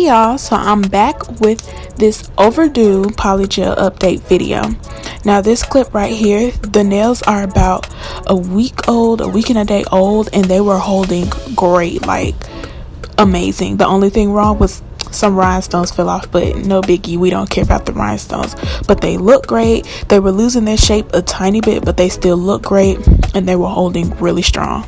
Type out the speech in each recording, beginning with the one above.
Hey y'all, so I'm back with this Overdue Polygel update video. Now this clip right here, the nails are about a week and a day old, and they were holding great, like amazing. The only thing wrong was some rhinestones fell off, but no biggie, we don't care about the rhinestones. But they look great. They were losing their shape a tiny bit, but they still look great, and they were holding really strong.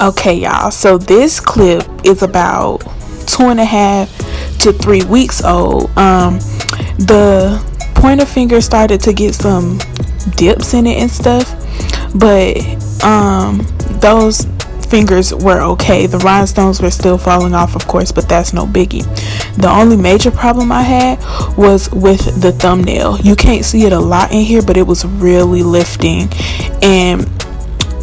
Okay y'all, so this clip is about 2.5 to 3 weeks old. The pointer finger started to get some dips in it and stuff, but those fingers were okay. The rhinestones were still falling off, of course, but that's no biggie. The only major problem I had was with the thumbnail. You can't see it a lot in here, but it was really lifting, and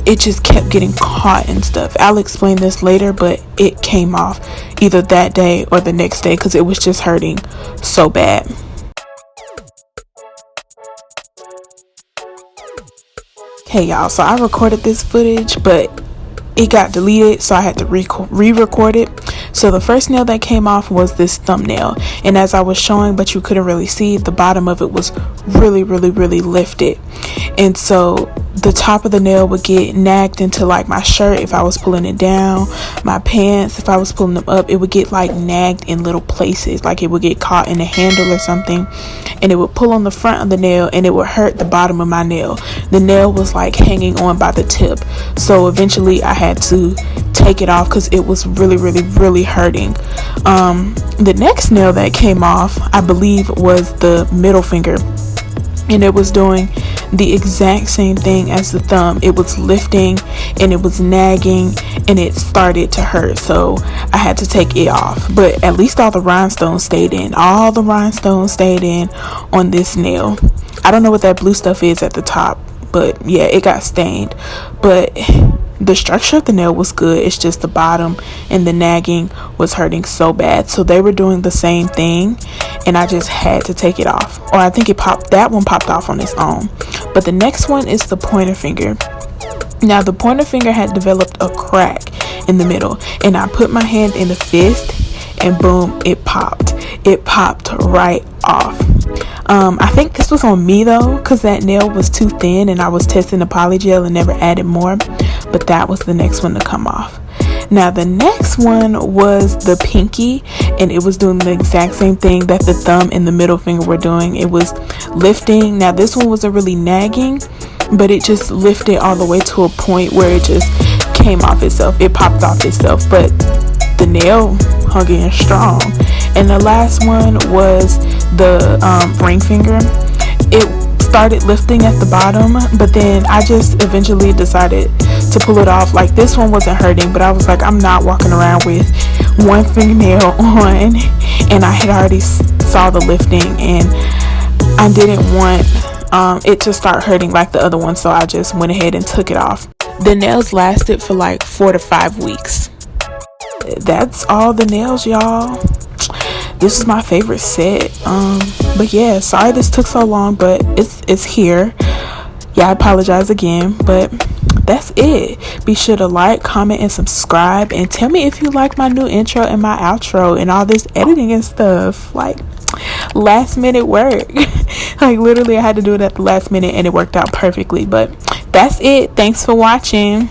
it just kept getting caught and stuff. I'll explain this later, but it came off either that day or the next day because it was just hurting so bad. Hey y'all, so I recorded this footage, but it got deleted, so I had to re-record it. So the first nail that came off was this thumbnail, and as I was showing, but you couldn't really see, the bottom of it was really lifted, and so the top of the nail would get nagged into like my shirt if I was pulling it down, my pants if I was pulling them up. It would get like nagged in little places, like it would get caught in a handle or something, and it would pull on the front of the nail and it would hurt the bottom of my nail. The nail was like hanging on by the tip, so eventually I had to take it off because it was really hurting. The next nail that came off, I believe, was the middle finger, and it was doing the exact same thing as the thumb. It was lifting and it was nagging and it started to hurt, so I had to take it off. But at least all the rhinestones stayed in. All the rhinestones stayed in on this nail. I don't know what that blue stuff is at the top, but yeah, it got stained. But the structure of the nail was good. It's just the bottom and the nagging was hurting so bad. So they were doing the same thing, and I just had to take it off. Or I think that one popped off on its own. But the next one is the pointer finger. Now the pointer finger had developed a crack in the middle, and I put my hand in the fist and boom, it popped right off. I think this was on me though, because that nail was too thin and I was testing the polygel and never added more, but that was the next one to come off. Now the next one was the pinky, and it was doing the exact same thing that the thumb and the middle finger were doing. It was lifting. Now this one wasn't really nagging, but it just lifted all the way to a point where it just came off itself. It popped off itself, but the nail hung in strong. And the last one was the ring finger. It started lifting at the bottom, but then I just eventually decided to pull it off. Like, this one wasn't hurting, but I was like, I'm not walking around with one fingernail on, and I had already saw the lifting, and I didn't want it to start hurting like the other one, so I just went ahead and took it off. The nails lasted for like 4 to 5 weeks. That's all the nails, y'all. This is my favorite set. But yeah, sorry this took so long, but it's here. Yeah, I apologize again, but that's it. Be sure to like, comment, and subscribe, and tell me if you like my new intro and my outro and all this editing and stuff. Like, last minute work. Like, literally I had to do it at the last minute and it worked out perfectly. But that's it. Thanks for watching.